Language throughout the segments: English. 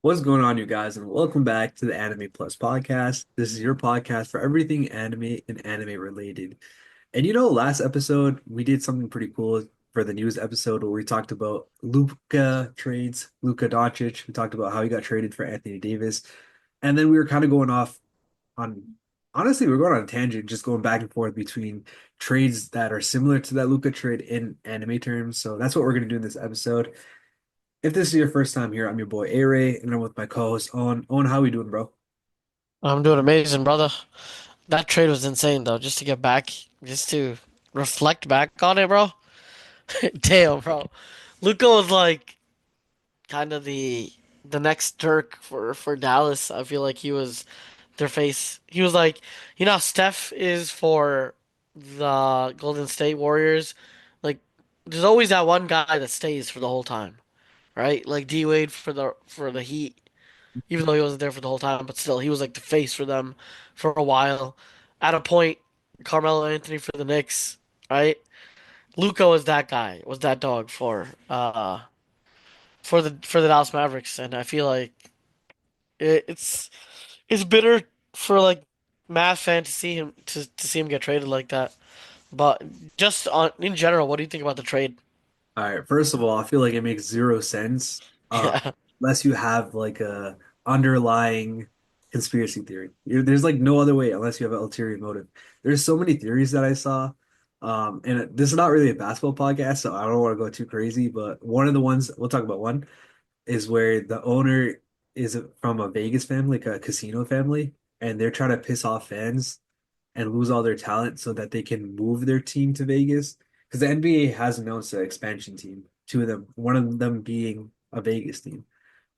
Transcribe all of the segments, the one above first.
What's going on, you guys, and welcome back to the Anime Plus podcast. This is your podcast for everything anime and anime related. And last episode we did something pretty cool for the news episode where we talked about Luka trades, Luka Doncic. We talked about how he got traded for Anthony Davis, and then we were kind of going off on, honestly, we are going on a tangent, just going back and forth between trades that are similar to that Luka trade in anime terms. So that's what we're going to do in this episode. If this is your first time here, I'm your boy Aray, and I'm with my co-host Owen. Owen, how we doing, bro? I'm doing amazing, brother. That trade was insane, though. Just to get back, just to reflect back on it, bro. Damn, bro. Luka was like kind of the next Dirk for Dallas. I feel like he was their face. He was like, how Steph is for the Golden State Warriors. Like, there's always that one guy that stays for the whole time, right? Like D Wade for the Heat. Even though he wasn't there for the whole time, but still, he was like the face for them for a while. At a point, Carmelo Anthony for the Knicks, right? Luka was that guy, was that dog for the Dallas Mavericks, and I feel like it's bitter for like Mavs fan to see him to see him get traded like that. But just on in general, what do you think about the trade? All right, first of all, I feel like it makes zero sense Yeah. unless you have like a underlying conspiracy theory. There's like no other way unless you have an ulterior motive. There's so many theories that I saw, and this is not really a basketball podcast, so I don't want to go too crazy. But one of the ones we'll talk about one is where the owner is from a Vegas family, like a casino family, and they're trying to piss off fans and lose all their talent so that they can move their team to Vegas. Because the NBA has announced an expansion team, two of them, one of them being a Vegas team.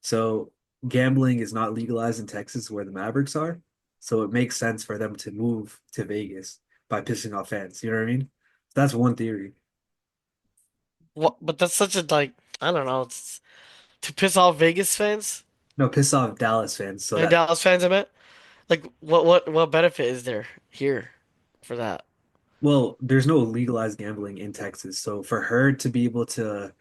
So gambling is not legalized in Texas where the Mavericks are. So it makes sense for them to move to Vegas by pissing off fans. You know what I mean? That's one theory. What? But that's such a like I don't know. It's to piss off Vegas fans No, piss off Dallas fans so and that, Dallas fans. I meant. Like, what benefit is there here for that? well, there's no legalized gambling in Texas. So for her to be able to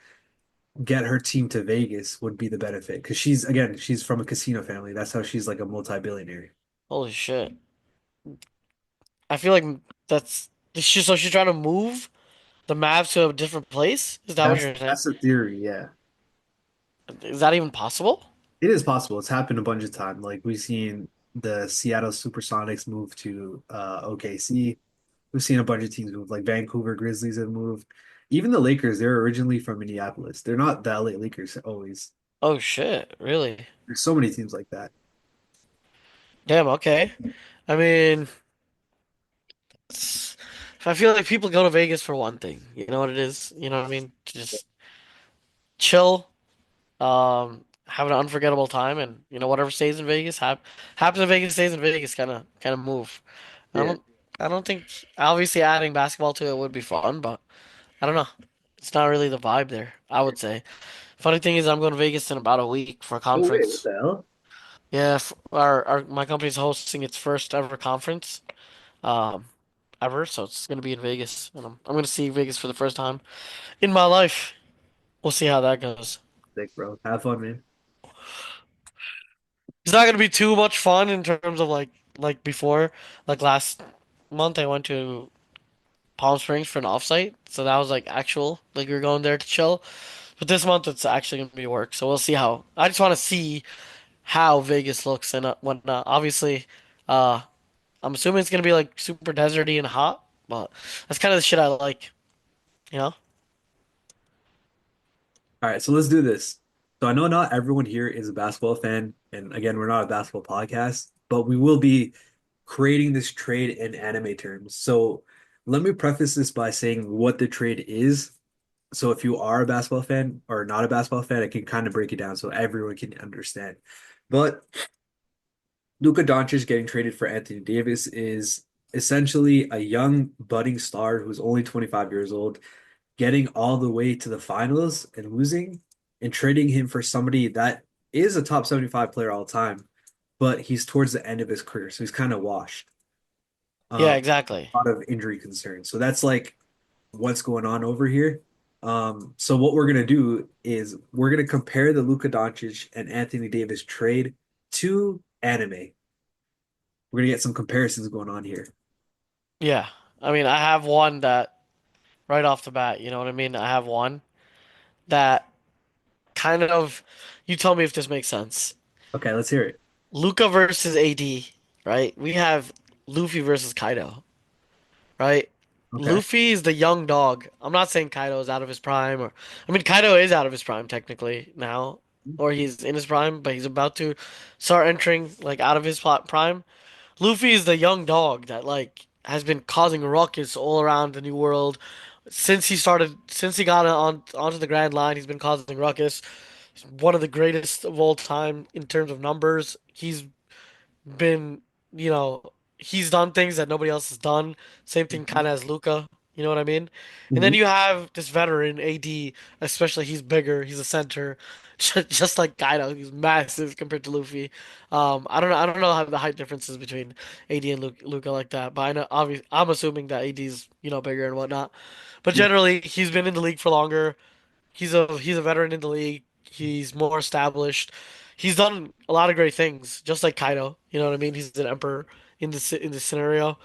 get her team to Vegas would be the benefit because she's from a casino family. That's how she's like a multi-billionaire. Holy shit. I feel like that's so she's trying to move the Mavs to a different place? Is that what That's you're saying? that's the theory, yeah. Is that even possible? It is possible. It's happened a bunch of times. Like we've seen the Seattle Supersonics move to OKC. We've seen a bunch of teams move, like Vancouver Grizzlies have moved. Even the Lakers, they're originally from Minneapolis. They're not the LA Lakers always. Oh shit, really? There's so many teams like that. Damn, okay. I mean, it's- I feel like people go to Vegas for one thing. You know what it is? You know what I mean? To just chill, have an unforgettable time, and whatever stays in Vegas happens in Vegas stays in Vegas. Kind of move. I Yeah. don't I don't think obviously adding basketball to it would be fun, but I don't know. It's not really the vibe there, I would say. Funny thing is I'm going to Vegas in about a week for a No way. What conference. the hell? Yeah, our my company's hosting its first ever conference um ever, so it's going to be in Vegas and I'm going to see Vegas for the first time in my life. We'll see how that goes. Sick, bro. Have fun, man. It's not going to be too much fun in terms of like before. Like last month I went to Palm Springs for an offsite, so that was like actual like we were going there to chill. But this month it's actually gonna be work, so we'll see how. I just want to see how Vegas looks and whatnot. Obviously, uh, I'm assuming it's gonna be like super deserty and hot, but that's kind of the shit I like, you know? All right, so let's do this. So I know not everyone here is a basketball fan, and again, we're not a basketball podcast, but we will be creating this trade in anime terms. So let me preface this by saying what the trade is. So if you are a basketball fan or not a basketball fan, I can kind of break it down so everyone can understand. But Luka Doncic getting traded for Anthony Davis is essentially a young budding star who's only 25 years old getting all the way to the finals and losing and trading him for somebody that is a top 75 player all time, but he's towards the end of his career, so he's kind of washed. Yeah, Um, exactly. a lot of injury concerns. So that's like what's going on over here. So what we're gonna do is we're gonna compare the Luka Doncic and Anthony Davis trade to anime. We're gonna get some comparisons going on here. Yeah. I mean, I have one that right off the bat, you know what I mean? I have one that kind of, you tell me if this makes sense. Okay, let's hear it. Luca versus AD, right? We have Luffy versus Kaido, right? Okay. Luffy is the young dog. I'm not saying Kaido is out of his prime, or I mean Kaido is out of his prime technically now, or he's in his prime, but he's about to start entering like out of his prime. Luffy is the young dog that like has been causing ruckus all around the new world since he got onto the Grand Line. He's been causing ruckus. He's one of the greatest of all time in terms of numbers. He's been, you know, he's done things that nobody else has done. Same thing Mhm. kind of as Luca. You know what I mean? And then Mhm. you have this veteran AD, especially he's bigger. He's a center, just like Kaido. He's massive compared to Luffy. I don't know how the height differences between AD and Luca like that, but I know obviously I'm assuming that AD's bigger and whatnot. But Yeah. generally, he's been in the league for longer. He's a veteran in the league. He's more established. He's done a lot of great things, just like Kaido. You know what I mean? He's an emperor in this scenario.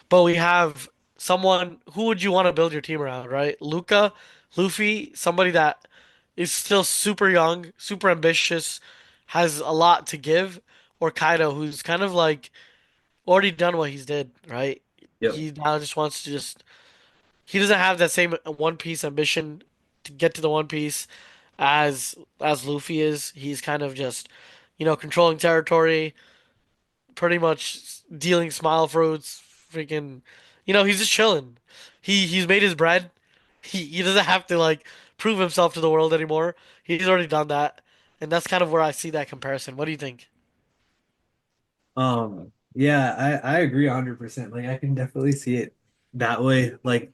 But we have someone who would you want to build your team around, right? Luca, Luffy, somebody that is still super young, super ambitious, has a lot to give, or Kaido, who's kind of like already done what he's did, right? Yep. He now just wants to just he doesn't have that same One Piece ambition to get to the One Piece as Luffy is. He's kind of just, controlling territory, pretty much dealing smile fruits, freaking, he's just chilling. He's made his bread. He doesn't have to like prove himself to the world anymore. He's already done that. And that's kind of where I see that comparison. What do you think? Yeah, I agree 100%. Like I can definitely see it that way. Like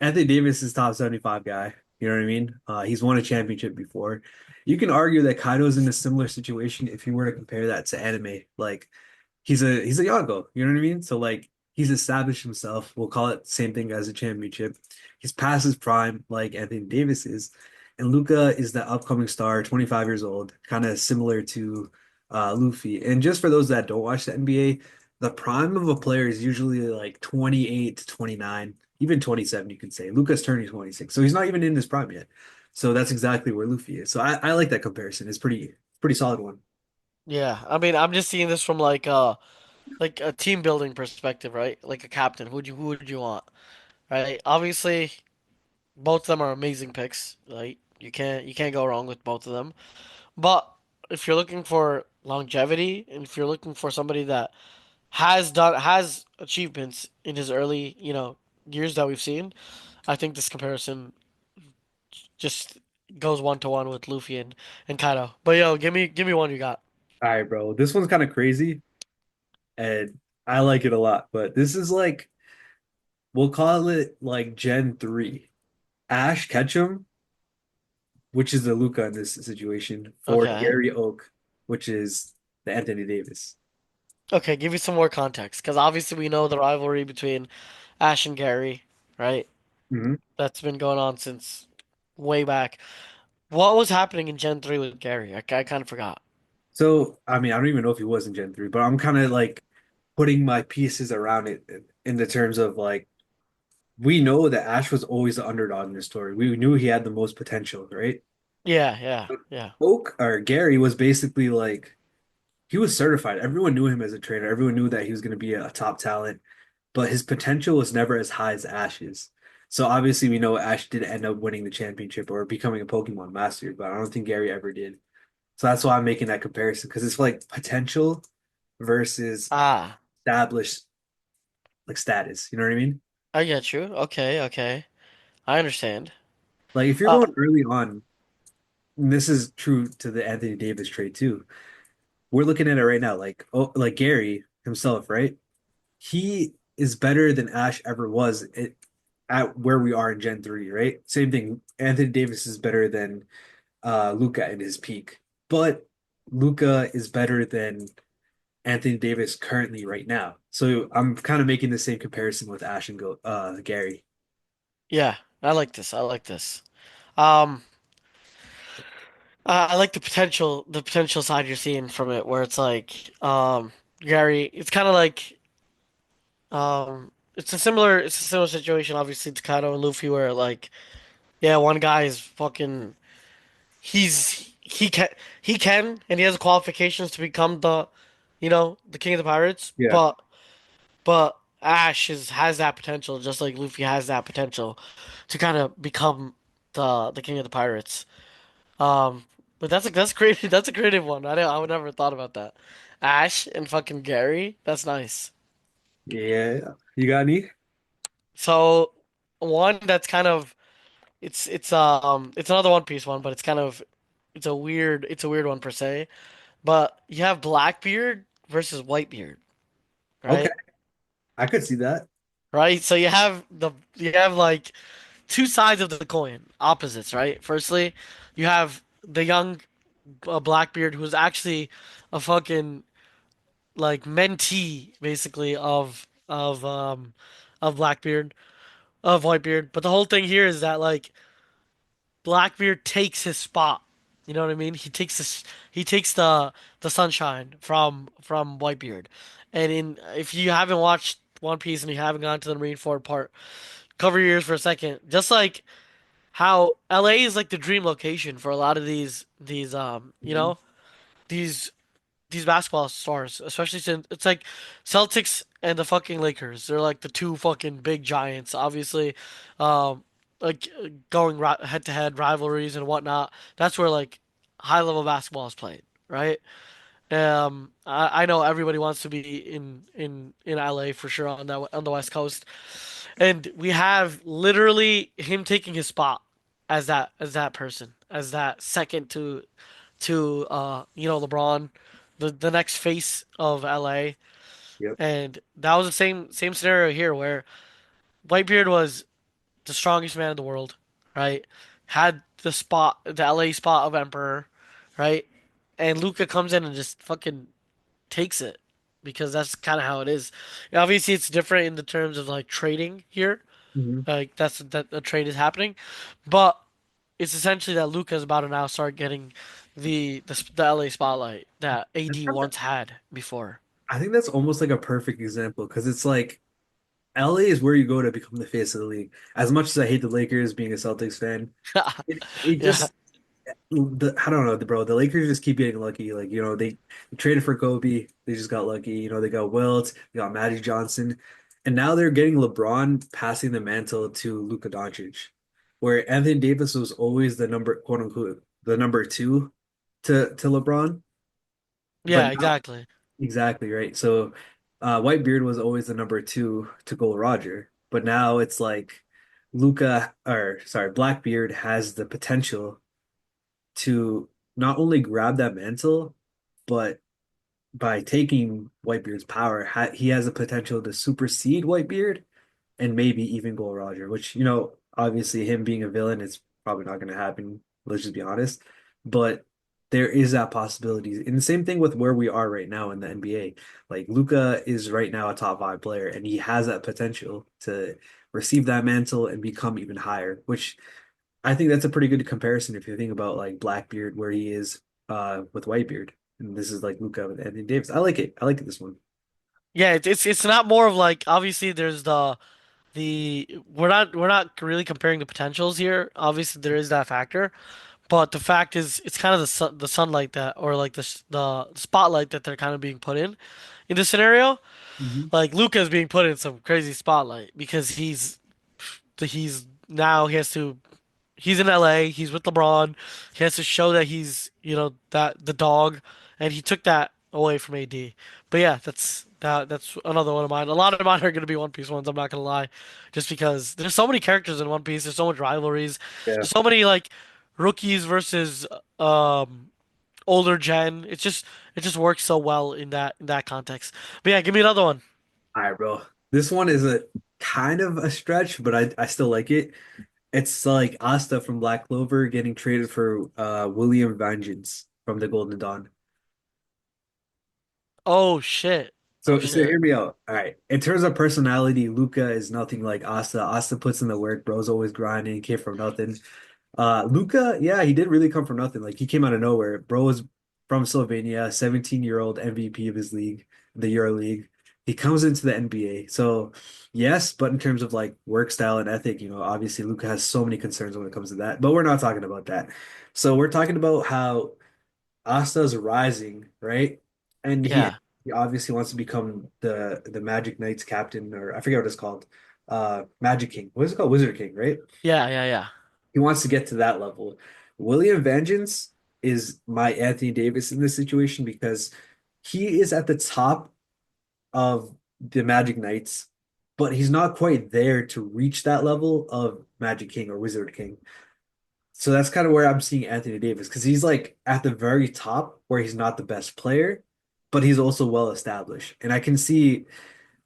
Anthony Davis is top 75 guy. You know what I mean? He's won a championship before. You can argue that Kaido's in a similar situation if you were to compare that to anime. Like he's a Yago, you know what I mean? So like he's established himself. We'll call it the same thing as a championship. He's past his prime, like Anthony Davis is. And Luca is the upcoming star, 25 years old, kind of similar to Luffy. And just for those that don't watch the NBA, the prime of a player is usually like 28 to 29, even 27, you can say. Luca's turning 26, so he's not even in his prime yet. So that's exactly where Luffy is. So I like that comparison. It's pretty solid one. Yeah, I mean, I'm just seeing this from like a team building perspective, right? Like a captain. Who would you want? Right? Obviously, both of them are amazing picks. Right? You can't go wrong with both of them. But if you're looking for longevity and if you're looking for somebody that has achievements in his early, years that we've seen, I think this comparison just goes one to one with Luffy and Kaido. But yo, give me one you got. All right, bro. This one's kind of crazy, and I like it a lot. But this is like we'll call it like Gen 3. Ash Ketchum, which is the Luca in this situation, for Okay. Gary Oak, which is the Anthony Davis. Okay, give me some more context, because obviously we know the rivalry between Ash and Gary, right? Mhm. That's been going on since way back. What was happening in Gen 3 with Gary? I kind of forgot. So, I mean, I don't even know if he was in Gen 3, but I'm kind of like putting my pieces around it in the terms of like we know that Ash was always the underdog in this story. We knew he had the most potential, right? Yeah, yeah, yeah. Oak or Gary was basically like he was certified. Everyone knew him as a trainer. Everyone knew that he was going to be a top talent, but his potential was never as high as Ash's. So obviously we know Ash did end up winning the championship or becoming a Pokemon master, but I don't think Gary ever did. So that's why I'm making that comparison because it's like potential versus Ah, established like status. You know what I mean? I get you. Okay, okay. I understand. Like if you're Uh, going early on, and this is true to the Anthony Davis trade too. We're looking at it right now, like oh, like Gary himself, right? He is better than Ash ever was at where we are in Gen 3, right? Same thing. Anthony Davis is better than Luka in his peak, but Luka is better than Anthony Davis currently right now. So I'm kind of making the same comparison with Ash and Gary. yeah, I like this. I like this. Um, I like the potential side you're seeing from it, where it's like, Gary. It's kind of like, it's a similar situation, obviously, to Kaido and Luffy, where like, yeah, one guy is fucking, he can, and he has the qualifications to become the, the king of the pirates, Yeah. but Ash has that potential, just like Luffy has that potential to kind of become the king of the pirates. Um, but that's creative. That's a creative one. I would never thought about that. Ash and fucking Gary. That's nice. Yeah. You got any? So one that's kind of it's another One Piece one, but it's kind of it's a weird one per se. But you have Blackbeard versus Whitebeard, Okay. right? I could see that. Right. So you have like two sides of the coin, opposites, right? Firstly, you have the young Blackbeard who's actually a fucking like mentee basically of Blackbeard of Whitebeard. But the whole thing here is that like Blackbeard takes his spot. You know what I mean? He takes the sunshine from Whitebeard. And in if you haven't watched One Piece and you haven't gone to the Marineford part, cover your ears for a second. Just like how LA is like the dream location for a lot of these Mhm. these these basketball stars, especially since it's like Celtics and the fucking Lakers. They're like the two fucking big giants, obviously. Um, like going head to head rivalries and whatnot. That's where like high level basketball is played, right? I know everybody wants to be in LA for sure on the West Coast, and we have literally him taking his spot as that person, as that second to LeBron, the next face of LA. Yep. And that was the same scenario here where Whitebeard was the strongest man in the world, right? Had the LA spot of Emperor, right? And Luca comes in and just fucking takes it because that's kind of how it is. Obviously, it's different in the terms of like trading here. Mhm. Like that a trade is happening, but it's essentially that Luca is about to now start getting the LA spotlight that AD once had before. I think that's almost like a perfect example because it's like LA is where you go to become the face of the league. As much as I hate the Lakers, being a Celtics fan, it Yeah, just I don't know, bro. The Lakers just keep getting lucky. Like, they traded for Kobe. They just got lucky. They got Wilt, they got Magic Johnson, and now they're getting LeBron passing the mantle to Luka Doncic, where Anthony Davis was always the number, quote unquote, the number two to LeBron. But yeah, exactly. exactly, right. So Whitebeard was always the number two to Gold Roger, but now it's like Blackbeard has the potential to not only grab that mantle, but by taking Whitebeard's power, he has the potential to supersede Whitebeard and maybe even Gold Roger, which, obviously him being a villain, it's probably not going to happen. Let's just be honest. But there is that possibility. And the same thing with where we are right now in the NBA. Like Luka is right now a top five player, and he has that potential to receive that mantle and become even higher, which I think that's a pretty good comparison if you think about like Blackbeard where he is with Whitebeard. And this is like Luka with Anthony Davis. I like it. I like this one. Yeah, it's not more of like obviously there's the we're not really comparing the potentials here. Obviously there is that factor, but the fact is it's kind of the sunlight that or like the spotlight that they're kind of being put in this scenario. Mhm. Like Luca's being put in some crazy spotlight because he's now he has to he's in LA, he's with LeBron. He has to show that he's, that the dog and he took that away from AD. But yeah, that's another one of mine. A lot of mine are going to be One Piece ones, I'm not going to lie. Just because there's so many characters in One Piece, there's so much rivalries. Yeah. There's so many like rookies versus older gen. It just works so well in that context. But yeah, give me another one. All right, bro. This one is a kind of a stretch, but I still like it. It's like Asta from Black Clover getting traded for William Vengeance from the Golden Dawn. Oh shit. Oh So shit. hear me out. All right. In terms of personality, Luca is nothing like Asta. Asta puts in the work, bro's always grinding, came from nothing. Luka, yeah, he did really come from nothing. Like he came out of nowhere. Bro was from Slovenia, 17-year-old MVP of his league, the Euro League. He comes into the NBA. So yes, but in terms of like work style and ethic, obviously Luka has so many concerns when it comes to that. But we're not talking about that. So we're talking about how Asta's rising, right? And he Yeah, he obviously wants to become the Magic Knights captain, or I forget what it's called. Magic King. What is it called? Wizard King, right? yeah, yeah, yeah. He wants to get to that level. William Vengeance is my Anthony Davis in this situation because he is at the top of the Magic Knights, but he's not quite there to reach that level of Magic King or Wizard King. So that's kind of where I'm seeing Anthony Davis because he's like at the very top where he's not the best player, but he's also well established. And I can see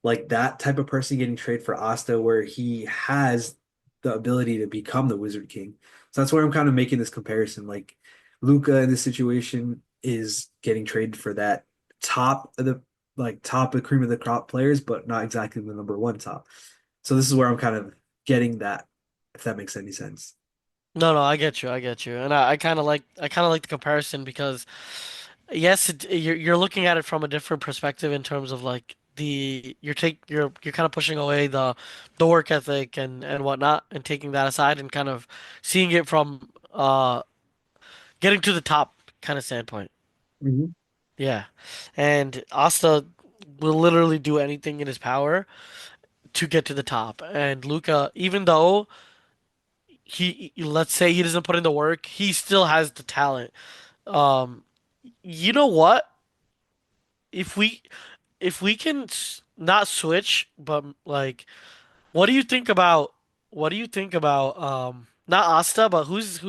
like that type of person getting traded for Asta where he has the ability to become the Wizard King. So that's where I'm kind of making this comparison. Like Luka in this situation is getting traded for that top of the top of the cream of the crop players, but not exactly the number one top. So this is where I'm kind of getting that, if that makes any sense. No, no, I get you, I get you, and I kind of like the comparison because yes, you're looking at it from a different perspective in terms of like you're kind of pushing away the work ethic and whatnot and taking that aside and kind of seeing it from getting to the top kind of standpoint. Mhm. Yeah, and Asta will literally do anything in his power to get to the top, and Luca, even though let's say he doesn't put in the work, he still has the talent. Um, you know what? If we if we can not switch, but like, what do you think about what do you think about not Asta, but who's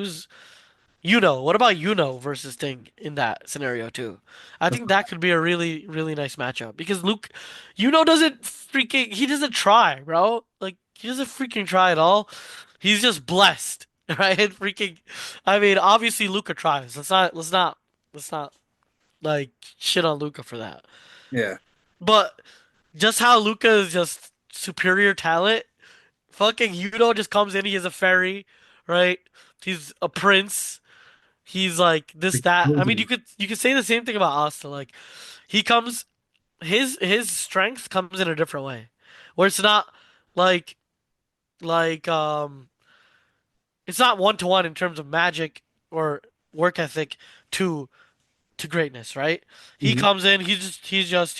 what about versus Thing in that scenario too? I think that could be a really really nice matchup because Luke, doesn't freaking he doesn't try, bro. Like he doesn't freaking try at all. He's just blessed, right? Freaking, I mean, obviously Luca tries. Let's not like shit on Luca for that. Yeah. But just how Luca is just superior talent, fucking just comes in. He is a fairy, right? He's a prince. He's like this that. I mean, you could say the same thing about Asta. Like he comes, his strength comes in a different way, where it's not like like it's not one to one in terms of magic or work ethic to to greatness, right? He Mhm. comes in, he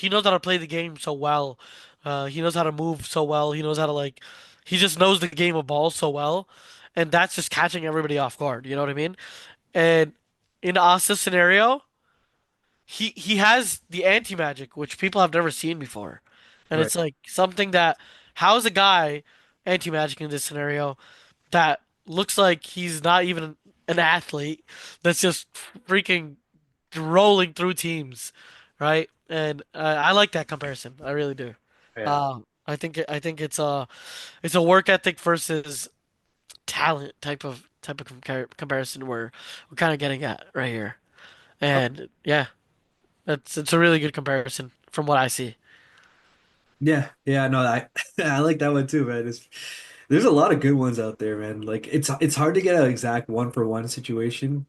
knows how to play the game so well. He knows how to move so well. He knows how to he just knows the game of ball so well, and that's just catching everybody off guard. You know what I mean? And in Asta's scenario, he has the anti magic, which people have never seen before, and Right. it's like something that how's a guy anti magic in this scenario that looks like he's not even an athlete that's just freaking rolling through teams, right? And I like that comparison. I really do. Yeah. I think it's a work ethic versus talent type of comparison we're kind of getting at right here. And yeah, it's a really good comparison from what I see. Yeah, yeah, no, I I like that one too, man. There's a lot of good ones out there, man. Like it's hard to get an exact one for one situation.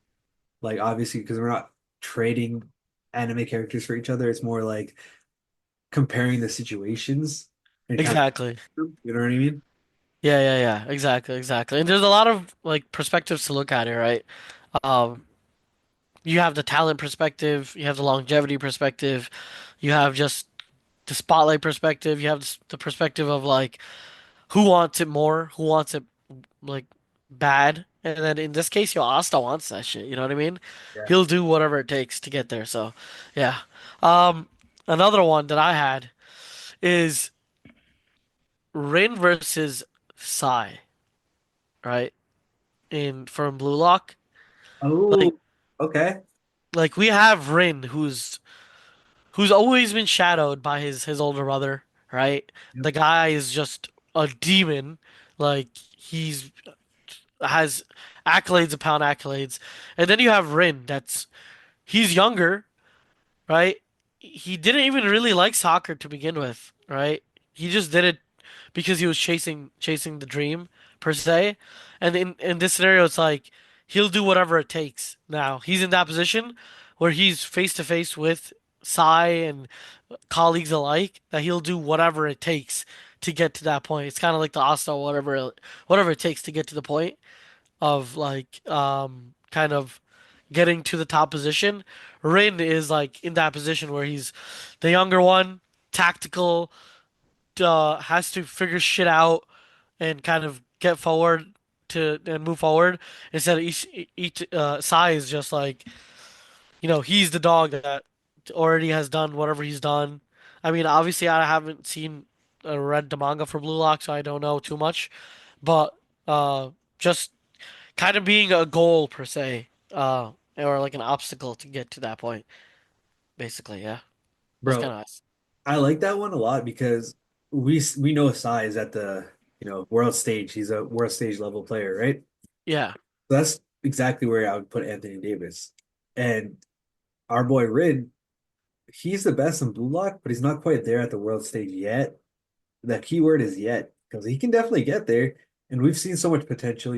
Like obviously because we're not trading anime characters for each other. It's more like comparing the situations and kind Exactly. of, you know what I mean? Yeah, yeah, yeah. Exactly, exactly. And there's a lot of like perspectives to look at here, right? Um, you have the talent perspective, you have the longevity perspective, you have just the spotlight perspective, you have the perspective of like who wants it more, who wants it like bad, and then in this case, Asta wants that shit. You know what I mean? Yeah. He'll do whatever it takes to get there. So, yeah. Um, another one that I had is Rin versus Psy, right? In from Blue Lock, like Oh, okay. we have Rin who's always been shadowed by his older brother, right? Yep. The guy is just a demon. Like he's has accolades upon accolades. And then you have Rin that's he's younger, right? He didn't even really like soccer to begin with, right? He just did it because he was chasing the dream per se. And in this scenario, it's like he'll do whatever it takes. Now he's in that position where he's face to face with Sai and colleagues alike that he'll do whatever it takes to get to that point. It's kind of like the Asta, whatever it takes to get to the point of like kind of getting to the top position. Rin is like in that position where he's the younger one, tactical, has to figure shit out and kind of get forward to and move forward instead of each Sai is just like he's the dog that already has done whatever he's done. I mean, obviously, I haven't seen read the manga for Blue Lock, so I don't know too much. But just kind of being a goal per se, or like an obstacle to get to that point. Basically, yeah, that's kind Bro, of nice. I like that one a lot because we know Sai is at the, world stage. He's a world stage level player, right? Yeah, That's exactly where I would put Anthony Davis. And our boy Rin, he's the best in Blue Lock, but he's not quite there at the world stage yet. The key word is yet, because he can definitely get there. And we've seen so much potential.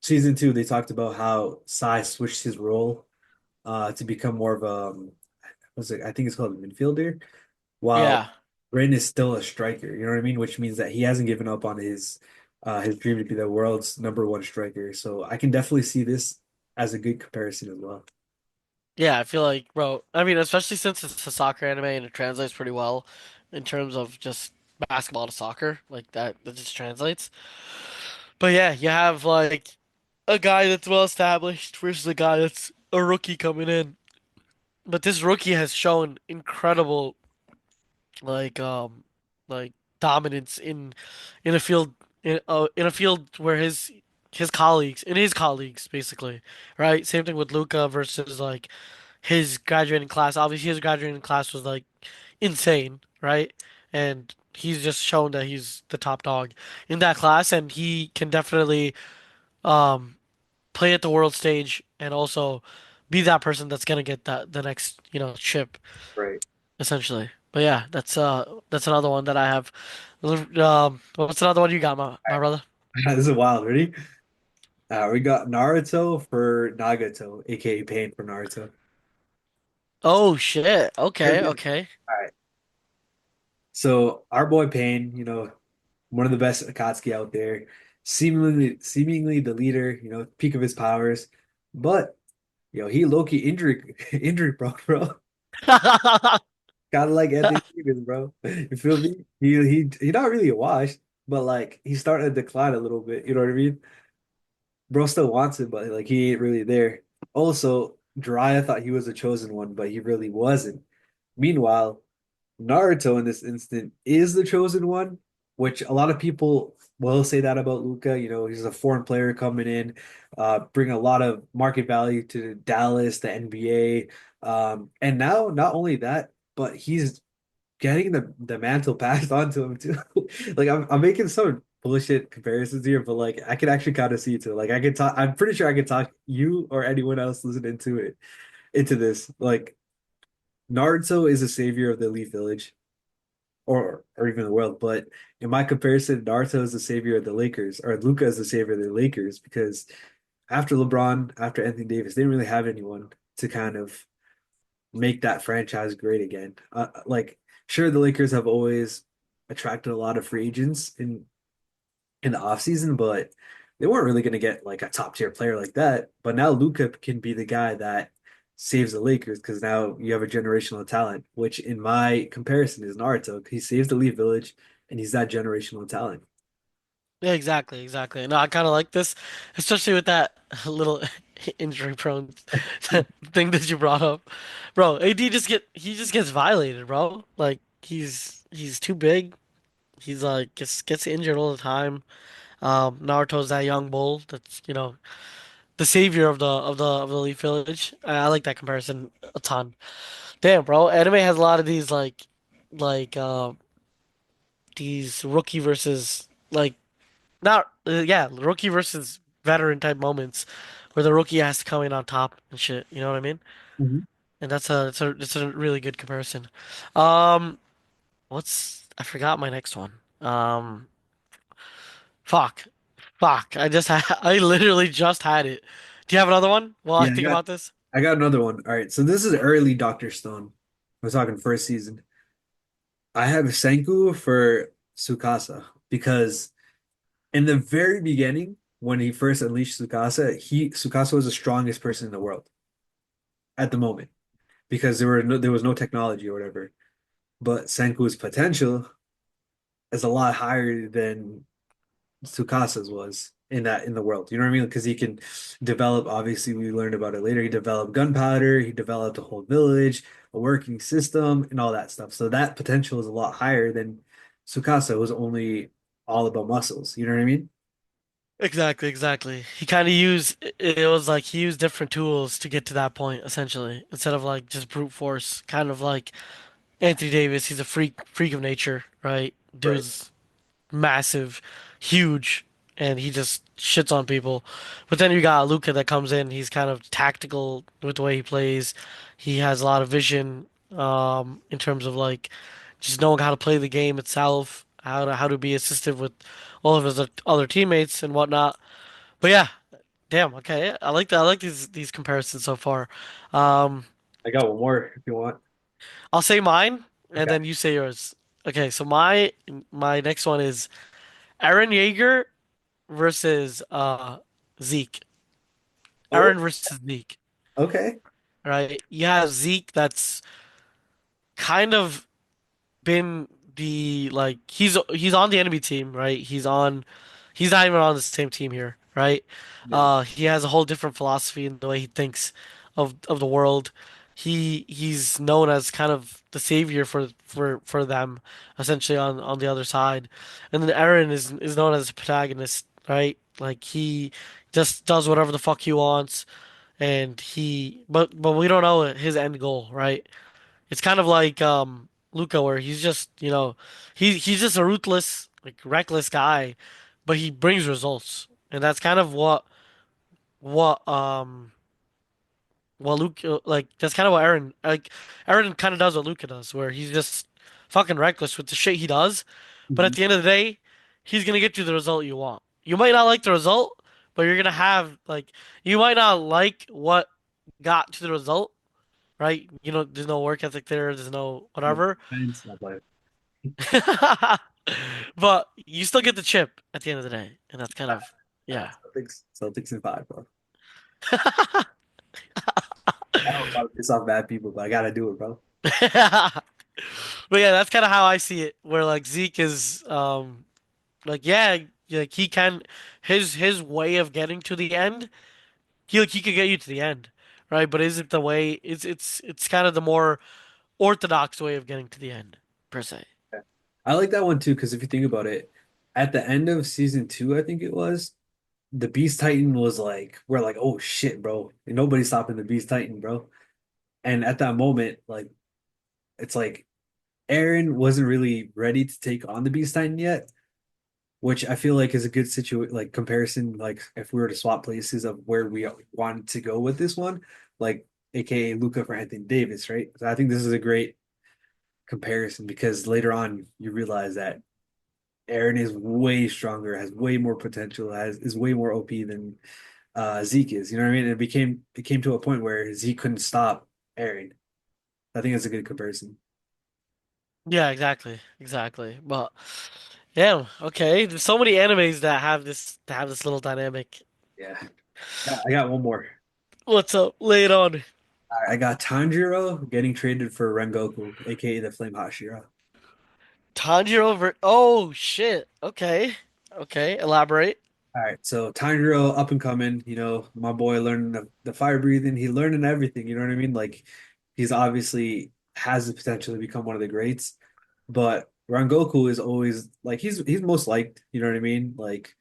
Season two, they talked about how Sai switched his role to become more of a, what's it? I think it's called a midfielder, while yeah, Ren is still a striker. You know what I mean? Which means that he hasn't given up on his dream to be the world's number one striker. So I can definitely see this as a good comparison as well. yeah. I feel like, bro. I mean, especially since it's a soccer anime and it translates pretty well in terms of just basketball to soccer, like that just translates. But yeah, you have like a guy that's well established versus a guy that's a rookie coming in. But this rookie has shown incredible like like dominance in a field in a field where his colleagues basically, right? Same thing with Luka versus like his graduating class. Obviously his graduating class was like insane, right? And he's just shown that he's the top dog in that class and he can definitely um play at the world stage and also be that person that's gonna get the next, chip Right. essentially. But yeah, that's another one that I have. What's another one you got, my brother? This is wild. Ready? We got Naruto for Nagato, aka Pain for Naruto. Oh shit. Okay, All okay. right. So our boy Pain, one of the best Akatsuki out there, seemingly the leader, peak of his powers. But he low-key injury injury bro. Kind of like Anthony Davis, bro. You feel me? He not really a wash, but like he's starting to decline a little bit. You know what I mean? Bro still wants it, but like he ain't really there. Also, Jiraiya thought he was a chosen one, but he really wasn't. Meanwhile, Naruto in this instant is the chosen one, which a lot of people will say that about Luka. He's a foreign player coming in, bring a lot of market value to Dallas, the NBA. And now not only that, but he's getting the mantle passed on to him too. Like I'm making some bullshit comparisons here, but like I can actually kind of see it too. Like I can talk. I'm pretty sure I can talk you or anyone else listening to it into this. Like Naruto is a savior of the Elite Village, or even the world. But in my comparison, Naruto is the savior of the Lakers, or Luka is the savior of the Lakers because after LeBron, after Anthony Davis, they didn't really have anyone to kind of make that franchise great again. Like, sure, the Lakers have always attracted a lot of free agents in the offseason, but they weren't really going to get like a top tier player like that. But now Luka can be the guy that saves the Lakers because now you have a generational talent, which in my comparison is Naruto. He saves the Elite Village and he's that generational talent. Yeah, exactly, exactly. No, I kind of like this, especially with that little injury prone thing that you brought up, bro. AD he just gets violated, bro. Like he's too big. He's like gets injured all the time. Naruto's that young bull that's the savior of the Leaf Village. I like that comparison a ton. Damn, bro, anime has a lot of these like these rookie versus like not yeah rookie versus veteran type moments where the rookie has to come in on top and shit. You know what I mean? Mhm. And that's a really good comparison. Um, I forgot my next one. Fuck. Fuck. I literally just had it. Do you have another one while I Yeah, think about this? I got another one. All right, so this is early Doctor Stone. We're talking first season. I have Senku for Tsukasa because in the very beginning, when he first unleashed Tsukasa, he Tsukasa was the strongest person in the world at the moment because there was no technology or whatever. But Senku's potential is a lot higher than Tsukasa's was in the world. You know what I mean? Because he can develop, obviously we learned about it later. He developed gunpowder, he developed a whole village, a working system, and all that stuff. So that potential is a lot higher than Tsukasa was only all about muscles. You know what I mean? Exactly, exactly. He kind of used it was like he used different tools to get to that point, essentially, instead of like just brute force. Kind of like Anthony Davis, he's a freak of nature, right? Right. Dude's massive, huge, and he just shits on people. But then you got Luka that comes in. He's kind of tactical with the way he plays. He has a lot of vision, in terms of like just knowing how to play the game itself, how to be assistive with all of his other teammates and whatnot. But yeah, damn. Okay, I like that. I like these comparisons so far. Um, I got one more if you want. I'll say mine, and Okay. then you say yours. Okay, so my next one is Aaron Yeager versus Zeke. Oh, Aaron versus Zeke. okay. Right? You have Zeke that's kind of been the like he's on the enemy team, right? He's not even on the same team here, right? Yeah. He has a whole different philosophy in the way he thinks of the world. He's known as kind of the savior for them, essentially on the other side. And then Aaron is known as a protagonist, right? Like he just does whatever the fuck he wants, and but we don't know his end goal, right? It's kind of like Luca, where he's just he's just a ruthless, like reckless guy, but he brings results, and that's kind of what what Luca like. That's kind of what Aaron kind of does what Luca does, where he's just fucking reckless with the shit he does, but at Mhm. the end of the day, he's gonna get you the result you want. You might not like the result, but you're gonna have like you might not like what got to the result, right? There's no work ethic there. There's no No, whatever. thanks, not like But you still get the chip at the end of the day, and that's kind of yeah. Celtics in five, bro. I don't want to piss off bad people, but I gotta do it, bro. But yeah, that's kind of how I see it. Where like Zeke is like yeah, like he can his way of getting to the end. He could get you to the end, right? But is it the way? It's kind of the more orthodox way of getting to the end per se. Yeah. I like that one too, because if you think about it, at the end of season two, I think it was, the Beast Titan was like, we're like, oh shit, bro. And nobody's stopping the Beast Titan, bro. And at that moment, like, it's like Aaron wasn't really ready to take on the Beast Titan yet, which I feel like is a good like comparison. Like, if we were to swap places of where we wanted to go with this one, like, AKA Luca for Anthony Davis, right? So I think this is a great comparison because later on you realize that Aaron is way stronger, has way more potential, has is way more OP than Zeke is. You know what I mean? It came to a point where Zeke couldn't stop Aaron. I think that's a good comparison. Yeah, exactly, exactly. But yeah, okay. There's so many animes that have this little dynamic. Yeah. I got one more. What's up? Lay it on. I got Tanjiro getting traded for Rengoku, aka the Flame Hashira. Tanjiro over. Oh shit. Okay. Okay. Elaborate. All right, so Tanjiro up and coming, my boy learning the fire breathing, he learning everything, you know what I mean? Like, he's obviously has the potential to become one of the greats, but Rangoku is always like he's most liked, you know what I mean? Like,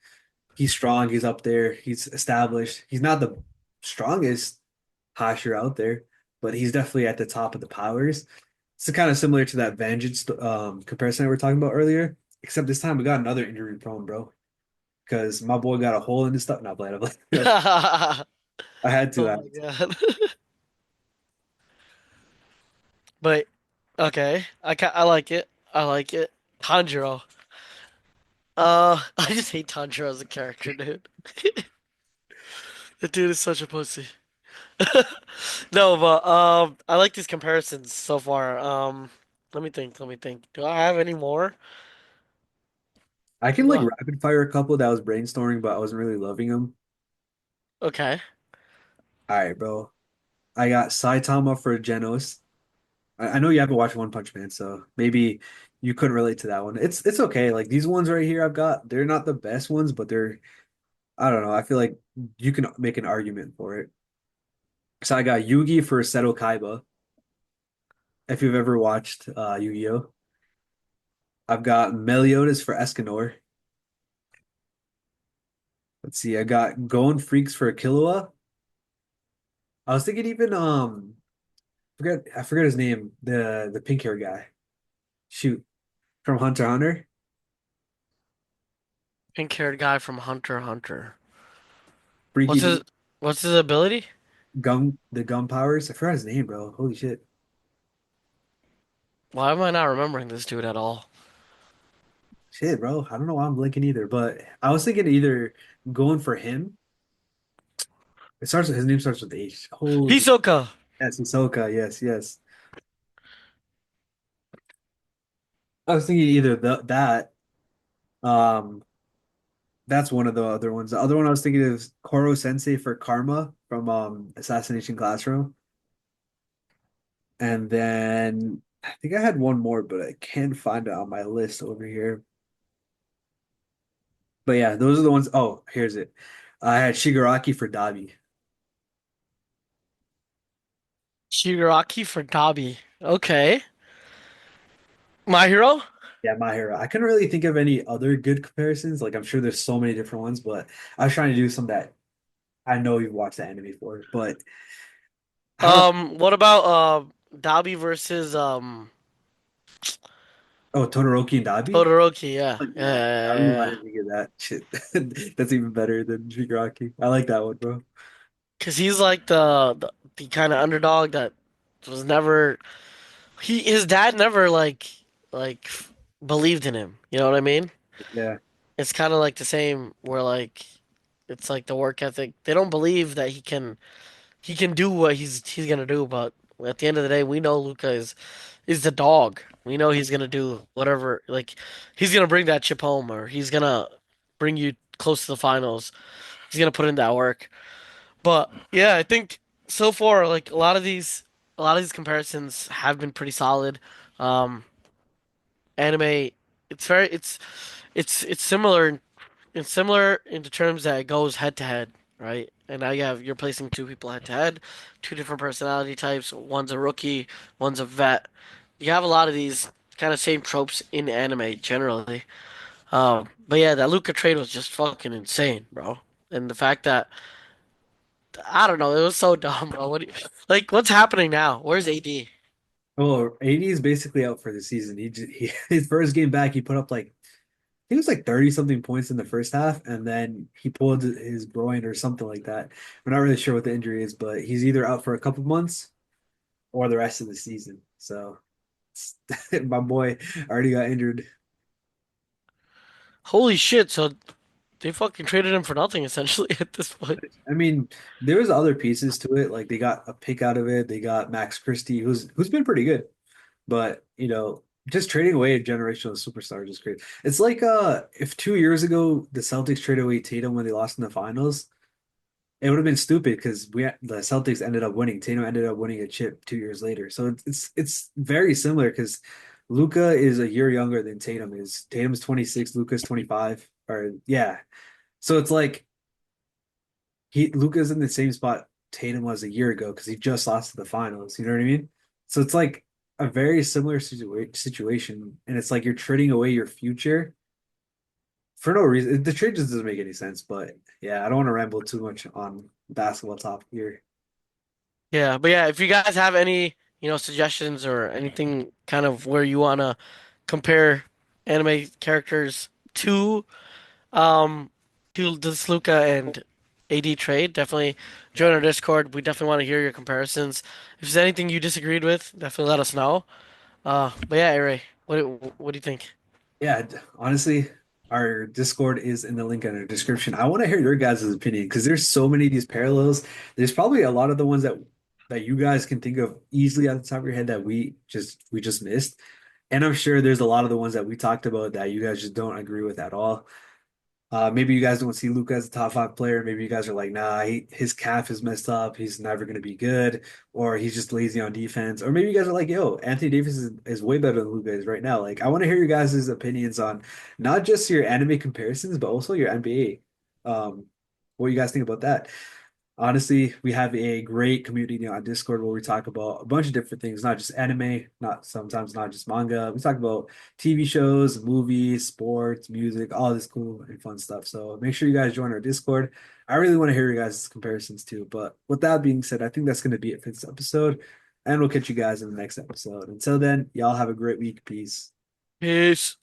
he's strong, he's up there, he's established. He's not the strongest Hashira out there, but he's definitely at the top of the powers. It's kind of similar to that Vengeance comparison we were talking about earlier, except this time we got another injury prone, bro, because my boy got a hole in his stuff. Not playing. Oh I had to. my god. But okay. I like it. I like it. Tanjiro. I just hate Tanjiro as a character, dude. The dude is such a pussy. No, but I like these comparisons so far. Let me think. Let me think. Do I have any more? I can like Uh, rapid fire a couple that I was brainstorming, but I wasn't really loving them. okay. All right, bro. I got Saitama for Genos. I know you haven't watched One Punch Man, so maybe you couldn't relate to that one. It's okay. Like these ones right here I've got, they're not the best ones, but they're I don't know. I feel like you can make an argument for it. So I got Yugi for Seto Kaiba. If you've ever watched Yu-Gi-Oh, I've got Meliodas for Escanor. Let's see. I got Gon Freaks for Killua. I was thinking even forget I forget his name. The pink hair guy. Shoot, from Hunter x Hunter. Pink-haired guy from Hunter x Hunter. Freaky What's his dude. What's his ability? Gun powers. I forgot his name, bro. Holy shit. Why am I not remembering this dude at all? Shit, bro. I don't know why I'm blinking either, but I was thinking either going for him. It starts with his name starts with H. Holy Hisoka. yes, Hisoka. Yes, yes. I was thinking either that. Um, that's one of the other ones. The other one I was thinking is Koro Sensei for Karma from Assassination Classroom. And then I think I had one more, but I can't find it on my list over here. But yeah, those are the ones. Oh, here's it. I had Shigaraki for Dabi. Shigaraki for Dabi. Okay. My hero? Yeah, My Hero. I couldn't really think of any other good comparisons. Like I'm sure there's so many different ones, but I was trying to do some that I know you've watched the anime for. But I don't. What about Dabi versus Oh, Todoroki and Dabi? Todoroki? Yeah. Oh, Yeah, yeah, yeah, I don't know yeah, why I yeah. didn't think of that. Shit, that's even better than Shigaraki. I like that one, bro. Cause he's like the kind of underdog that was never his dad never like believed in him. You know what I mean? Yeah, It's kind of like the same where like it's like the work ethic. They don't believe that he can do what he's gonna do, but at the end of the day, we know Luca is the dog. We know he's gonna do whatever. Like he's gonna bring that chip home, or he's gonna bring you close to the finals. He's gonna put in that work. But yeah, I think so far, like a lot of these comparisons have been pretty solid. Um, Anime, it's very, it's similar. It's similar in the terms that it goes head to head, right? And now you're placing two people head to head, two different personality types. One's a rookie, one's a vet. You have a lot of these kind of same tropes in anime generally. But yeah, that Luca trade was just fucking insane, bro. And the fact that I don't know, it was so dumb, bro. Like, what's happening now? Where's AD? well, AD is basically out for the season. His first game back, he put up like he was like 30 something points in the first half, and then he pulled his groin or something like that. We're not really sure what the injury is, but he's either out for a couple months or the rest of the season. So my boy already got injured. Holy shit! So they fucking traded him for nothing essentially at this point. I mean, there was other pieces to it. Like they got a pick out of it. They got Max Christie, who's been pretty good. But just trading away a generational superstar is just great. It's like if 2 years ago the Celtics traded away Tatum when they lost in the finals, it would have been stupid because the Celtics ended up winning. Tatum ended up winning a chip 2 years later. So it's very similar because Luka is a year younger than Tatum is. Tatum's 26, Luka's 25. Or yeah. So it's like Luka's in the same spot Tatum was a year ago because he just lost to the finals. You know what I mean? So it's like a very similar situation, and it's like you're trading away your future for no reason. The trade just doesn't make any sense. But yeah, I don't want to ramble too much on basketball topic here. Yeah, but yeah, if you guys have any, suggestions or anything kind of where you wanna compare anime characters to um to this Luca and AD trade, definitely Yeah, join our Discord. We definitely want to hear your comparisons. If there's anything you disagreed with, definitely let us know. But yeah, Aray, what do you think? yeah. Honestly. our Discord is in the link in our description. I want to hear your guys' opinion because there's so many of these parallels. There's probably a lot of the ones that you guys can think of easily at the top of your head that we just missed. And I'm sure there's a lot of the ones that we talked about that you guys just don't agree with at all. Maybe you guys don't see Luka as a top five player. Maybe you guys are like, nah, his calf is messed up. He's never going to be good, or he's just lazy on defense. Or maybe you guys are like, yo, Anthony Davis is way better than Luka is right now. Like, I want to hear your guys' opinions on not just your anime comparisons, but also your NBA. What you guys think about that? Honestly, we have a great community on Discord where we talk about a bunch of different things, not just anime, not just manga. We talk about TV shows, movies, sports, music, all this cool and fun stuff. So make sure you guys join our Discord. I really want to hear you guys' comparisons too. But with that being said, I think that's going to be it for this episode. And we'll catch you guys in the next episode. Until then, y'all have a great week. Peace. Peace.